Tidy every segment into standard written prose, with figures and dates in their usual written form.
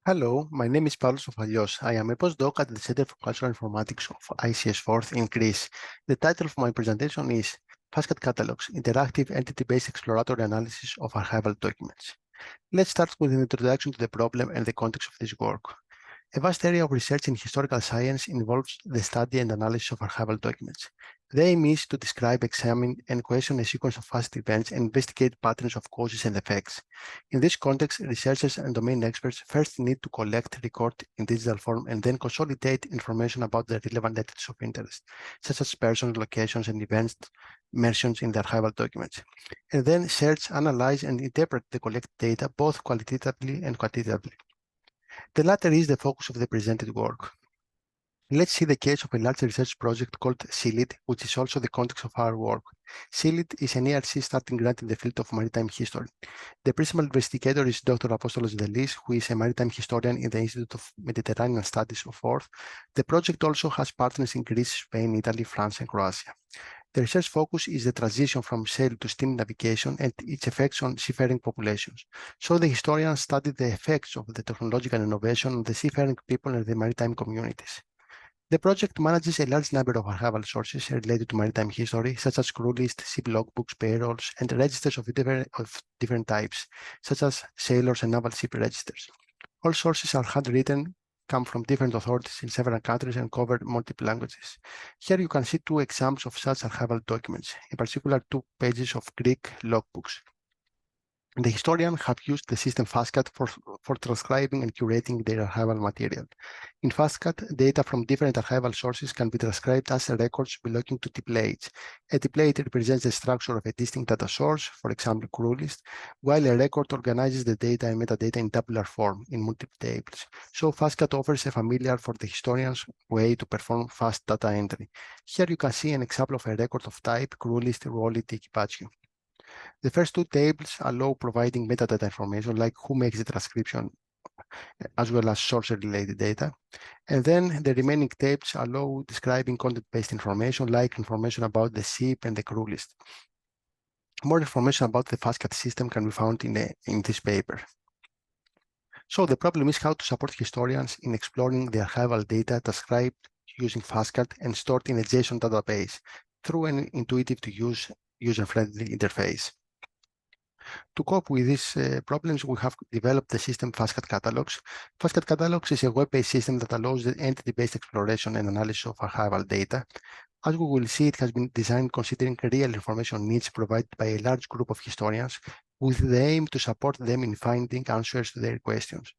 Hello, my name is Paulos Sofalios. I am a postdoc at the Center for Cultural Informatics of ICS4 in Greece. The title of my presentation is FastCat Catalogues, Interactive Entity-Based Exploratory Analysis of Archival Documents. Let's start with an introduction to the problem and the context of this work. A vast area of research in historical science involves the study and analysis of archival documents. The aim is to describe, examine, and question a sequence of past events and investigate patterns of causes and effects. In this context, researchers and domain experts first need to collect, record in digital form, and then consolidate information about the relevant entities of interest, such as persons, locations, and events mentioned in the archival documents, and then search, analyze, and interpret the collected data both qualitatively and quantitatively. The latter is the focus of the presented work. Let's see the case of a large research project called CILIT, which is also the context of our work. CILIT is an ERC starting grant in the field of maritime history. The principal investigator is Dr. Apostolos Delis, who is a maritime historian in the Institute of Mediterranean Studies of Forth. The project also has partners in Greece, Spain, Italy, France, and Croatia. The research focus is the transition from sail to steam navigation and its effects on seafaring populations. So the historians studied the effects of the technological innovation on the seafaring people and the maritime communities. The project manages a large number of archival sources related to maritime history, such as crew lists, ship logbooks, payrolls, and registers of different types, such as sailors and naval ship registers. All sources are handwritten, come from different authorities in several countries, and cover multiple languages. Here you can see two examples of such archival documents, in particular 2 pages of Greek logbooks. The historians have used the system FastCat for transcribing and curating their archival material. In FastCat, data from different archival sources can be transcribed as records belonging to templates. A template represents the structure of a distinct data source, for example, crew list, while a record organizes the data and metadata in tabular form in multiple tables. So FastCat offers a familiar for the historians way to perform fast data entry. Here you can see an example of a record of type crew list Rollit Equipagio. The first 2 tables allow providing metadata information like who makes the transcription, as well as source-related data. And then the remaining tables allow describing content-based information like information about the ship and the crew list. More information about the FastCat system can be found in this paper. So the problem is how to support historians in exploring the archival data transcribed using FastCat and stored in a JSON database through an intuitive-to-use, user-friendly interface. To cope with these problems, we have developed the system FastCat Catalogues. FastCat Catalogues is a web-based system that allows the entity-based exploration and analysis of archival data. As we will see, it has been designed considering real information needs provided by a large group of historians with the aim to support them in finding answers to their questions.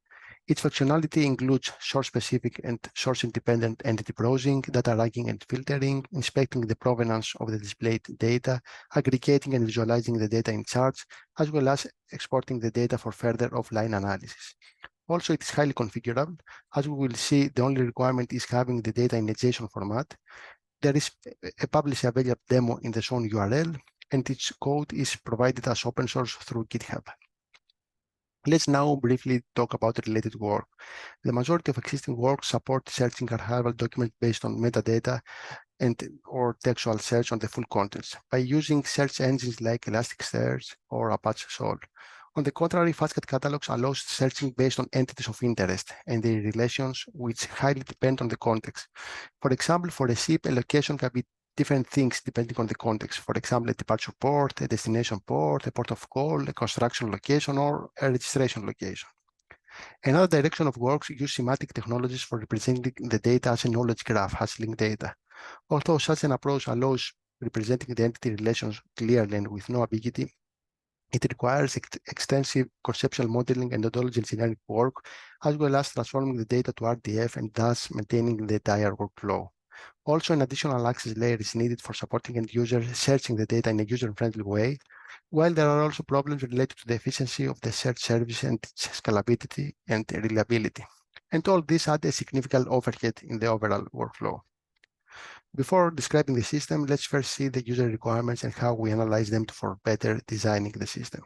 Its functionality includes source-specific and source-independent entity browsing, data ranking and filtering, inspecting the provenance of the displayed data, aggregating and visualizing the data in charts, as well as exporting the data for further offline analysis. Also, it is highly configurable. As we will see, the only requirement is having the data in a JSON format. There is a publicly available demo in the shown URL, and its code is provided as open source through GitHub. Let's now briefly talk about related work. The majority of existing work support searching archival documents based on metadata or textual search on the full contents by using search engines like Elasticsearch or Apache Solr. On the contrary, FastCat Catalogues allows searching based on entities of interest and their relations, which highly depend on the context. For example, for a ship, a location can be different things depending on the context. For example, a departure port, a destination port, a port of call, a construction location, or a registration location. Another direction of works use semantic technologies for representing the data as a knowledge graph, as linked data. Although such an approach allows representing the entity relations clearly and with no ambiguity, it requires extensive conceptual modeling and ontology engineering work, as well as transforming the data to RDF and thus maintaining the entire workflow. Also, an additional access layer is needed for supporting end users searching the data in a user-friendly way, while there are also problems related to the efficiency of the search service and its scalability and reliability. And all this adds a significant overhead in the overall workflow. Before describing the system, let's first see the user requirements and how we analyze them for better designing the system.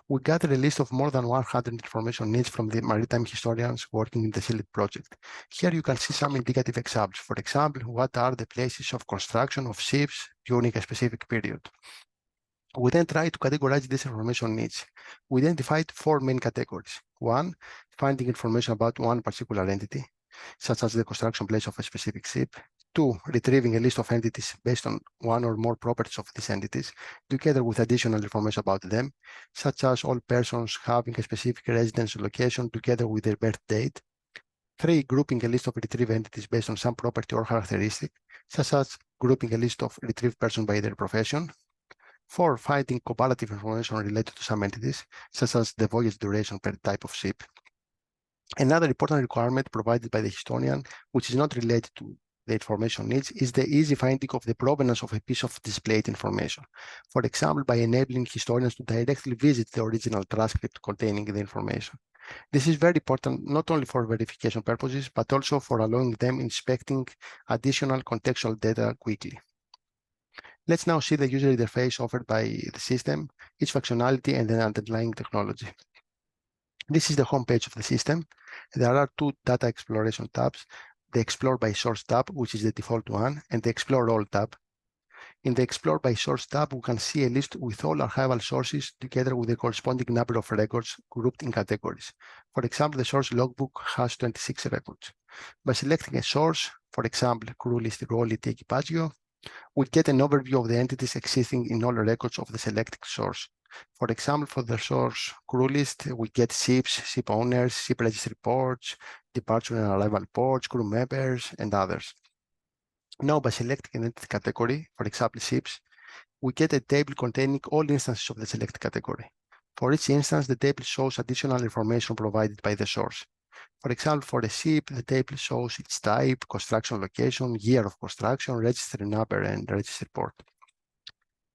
We gathered a list of more than 100 information needs from the maritime historians working in the CILIT project. Here you can see some indicative examples. For example, what are the places of construction of ships during a specific period? We then try to categorize this information needs. We identified 4 main categories. 1, finding information about one particular entity, such as the construction place of a specific ship. 2, retrieving a list of entities based on one or more properties of these entities, together with additional information about them, such as all persons having a specific residence location together with their birth date. 3, grouping a list of retrieved entities based on some property or characteristic, such as grouping a list of retrieved persons by their profession. 4, finding comparative information related to some entities, such as the voyage duration per type of ship. Another important requirement provided by the historian, which is not related to the information needs, is the easy finding of the provenance of a piece of displayed information. For example, by enabling historians to directly visit the original transcript containing the information. This is very important not only for verification purposes, but also for allowing them inspecting additional contextual data quickly. Let's now see the user interface offered by the system, its functionality, and the underlying technology. This is the homepage of the system. There are 2 data exploration tabs, the Explore by Source tab, which is the default one, and the Explore All tab. In the Explore by Source tab, we can see a list with all archival sources together with the corresponding number of records grouped in categories. For example, the source logbook has 26 records. By selecting a source, for example, crew list Rolli Equipaggio, we get an overview of the entities existing in all records of the selected source. For example, for the source crew list, we get ships, ship owners, ship registry ports, departure and arrival ports, crew members, and others. Now, by selecting an entity category, for example, ships, we get a table containing all instances of the selected category. For each instance, the table shows additional information provided by the source. For example, for a ship, the table shows its type, construction location, year of construction, registry number, and registry port.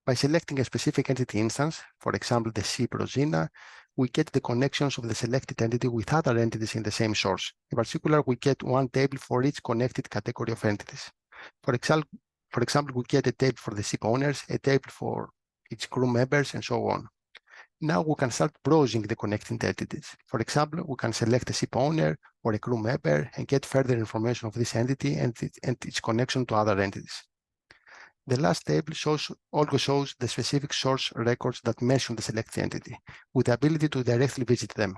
By selecting a specific entity instance, for example, the ship Rosina, we get the connections of the selected entity with other entities in the same source. In particular, we get one table for each connected category of entities. For example, we get a table for the ship owners, a table for its crew members, and so on. Now we can start browsing the connected entities. For example, we can select a ship owner or a crew member and get further information of this entity and its connection to other entities. The last table also shows the specific source records that mention the selected entity, with the ability to directly visit them.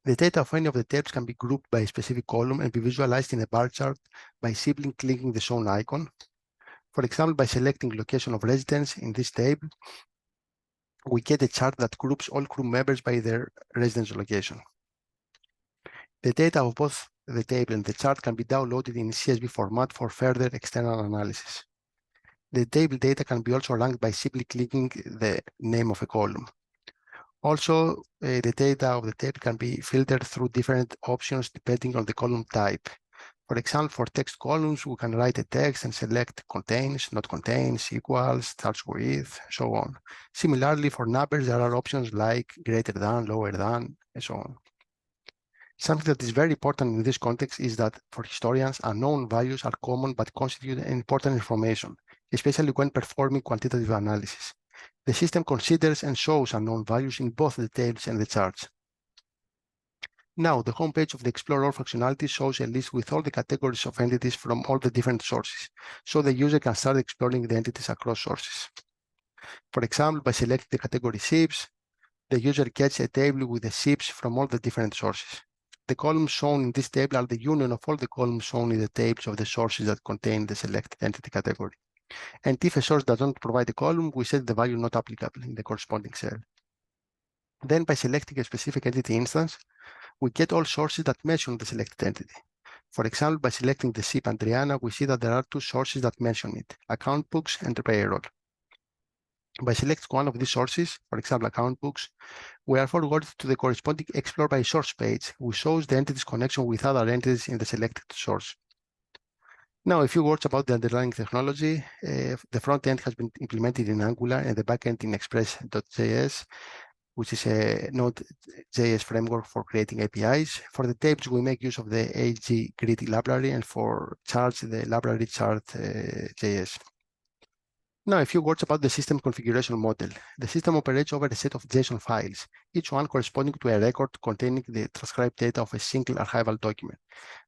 The data of any of the tables can be grouped by a specific column and be visualized in a bar chart by simply clicking the shown icon. For example, by selecting location of residence in this table, we get a chart that groups all crew members by their residence location. The data of both the table and the chart can be downloaded in CSV format for further external analysis. The table data can be also ranked by simply clicking the name of a column. Also, the data of the table can be filtered through different options depending on the column type. For example, for text columns, we can write a text and select contains, not contains, equals, starts with, so on. Similarly, for numbers, there are options like greater than, lower than, and so on. Something that is very important in this context is that for historians, unknown values are common but constitute important information, especially when performing quantitative analysis. The system considers and shows unknown values in both the tables and the charts. Now, the homepage of the Explorer functionality shows a list with all the categories of entities from all the different sources, so the user can start exploring the entities across sources. For example, by selecting the category ships, the user gets a table with the ships from all the different sources. The columns shown in this table are the union of all the columns shown in the tables of the sources that contain the selected entity category. And if a source does not provide a column, we set the value not applicable in the corresponding cell. Then by selecting a specific entity instance, we get all sources that mention the selected entity. For example, by selecting the ship Adriana, we see that there are 2 sources that mention it, account books and payroll. By selecting one of these sources, for example, account books, we are forwarded to the corresponding Explore by Source page, which shows the entity's connection with other entities in the selected source. Now, a few words about the underlying technology. The front end has been implemented in Angular and the backend in Express.js, which is a Node.js framework for creating APIs. For the tables, we make use of the AG-Grid library, and for charts, the library chart.js. Now, a few words about the system configuration model. The system operates over a set of JSON files, each one corresponding to a record containing the transcribed data of a single archival document.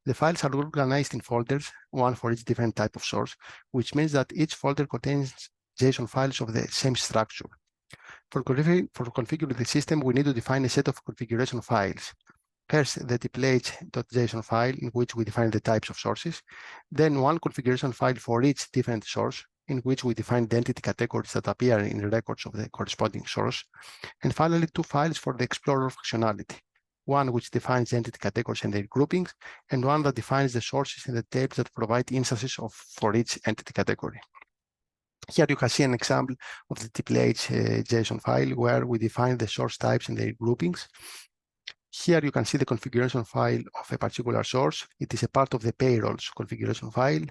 The files are organized in folders, one for each different type of source, which means that each folder contains JSON files of the same structure. For configuring the system, we need to define a set of configuration files. First, the templates.json file in which we define the types of sources, then one configuration file for each different source in which we define the entity categories that appear in the records of the corresponding source, and finally two files for the Explorer functionality, one which defines the entity categories and their groupings, and one that defines the sources and the tables that provide instances for each entity category. Here you can see an example of the templates JSON file where we define the source types and their groupings. Here you can see the configuration file of a particular source. It is a part of the payrolls configuration file.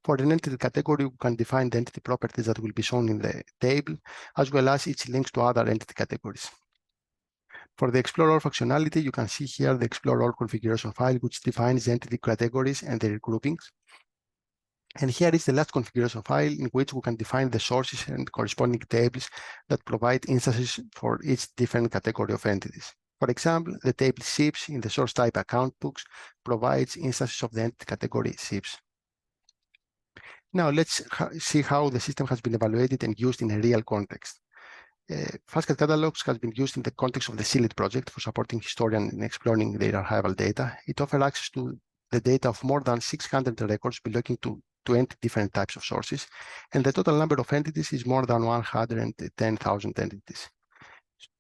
For an entity category, we can define the entity properties that will be shown in the table, as well as its links to other entity categories. For the Explorer functionality, you can see here the Explorer configuration file, which defines the entity categories and their groupings. And here is the last configuration file in which we can define the sources and corresponding tables that provide instances for each different category of entities. For example, the table ships in the source type account books provides instances of the entity category ships. Now let's see how the system has been evaluated and used in a real context. FastCat Catalogues has been used in the context of the SEALIT project for supporting historians in exploring their archival data. It offers access to the data of more than 600 records belonging to 20 different types of sources, and the total number of entities is more than 110,000 entities.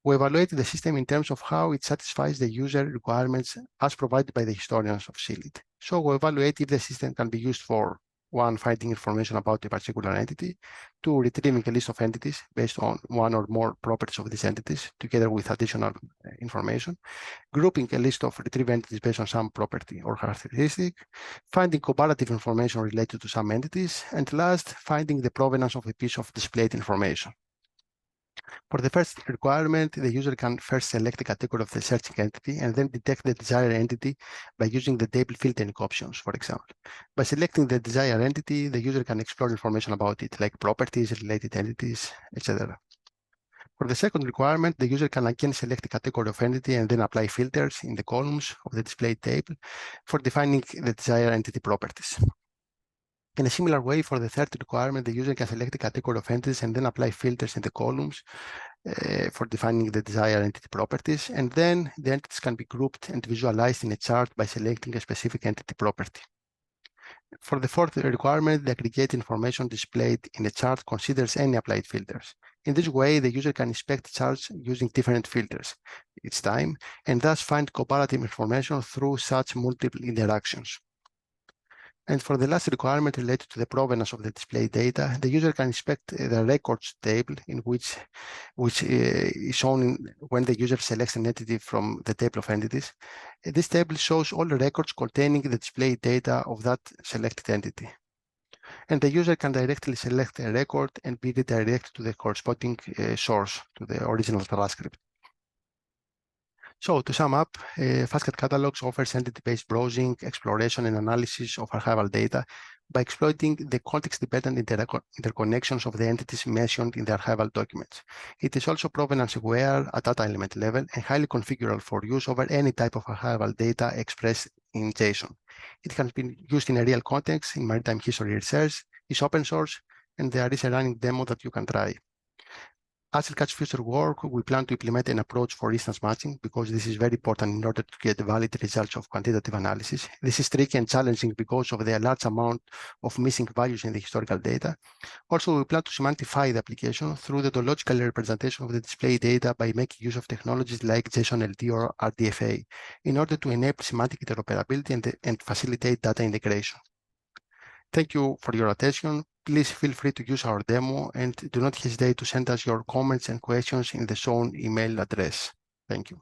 We evaluated the system in terms of how it satisfies the user requirements as provided by the historians of SEALIT. So we evaluate if the system can be used for 1, finding information about a particular entity, 2, retrieving a list of entities based on one or more properties of these entities, together with additional information, grouping a list of retrieved entities based on some property or characteristic, finding comparative information related to some entities, and last, finding the provenance of a piece of displayed information. For the first requirement, the user can first select the category of the searching entity and then detect the desired entity by using the table filtering options, for example. By selecting the desired entity, the user can explore information about it, like properties, related entities, etc. For the second requirement, the user can again select the category of entity and then apply filters in the columns of the displayed table for defining the desired entity properties. In a similar way, for the third requirement, the user can select the category of entities and then apply filters in the columns for defining the desired entity properties. And then the entities can be grouped and visualized in a chart by selecting a specific entity property. For the fourth requirement, the aggregate information displayed in the chart considers any applied filters. In this way, the user can inspect charts using different filters each time, and thus find comparative information through such multiple interactions. And for the last requirement related to the provenance of the display data, the user can inspect the records table in which is shown when the user selects an entity from the table of entities. This table shows all the records containing the display data of that selected entity. And the user can directly select a record and be redirected to the corresponding source, to the original transcript. So to sum up, FastCat Catalogues offers entity-based browsing, exploration, and analysis of archival data by exploiting the context-dependent interconnections of the entities mentioned in the archival documents. It is also provenance-aware at data element level and highly configurable for use over any type of archival data expressed in JSON. It has been used in a real context in maritime history research, is open source, and there is a running demo that you can try. As regards future work, we plan to implement an approach for instance matching because this is very important in order to get valid results of quantitative analysis. This is tricky and challenging because of the large amount of missing values in the historical data. Also, we plan to semantify the application through the topological representation of the display data by making use of technologies like JSON-LD or RDFA in order to enable semantic interoperability and facilitate data integration. Thank you for your attention. Please feel free to use our demo and do not hesitate to send us your comments and questions in the shown email address. Thank you.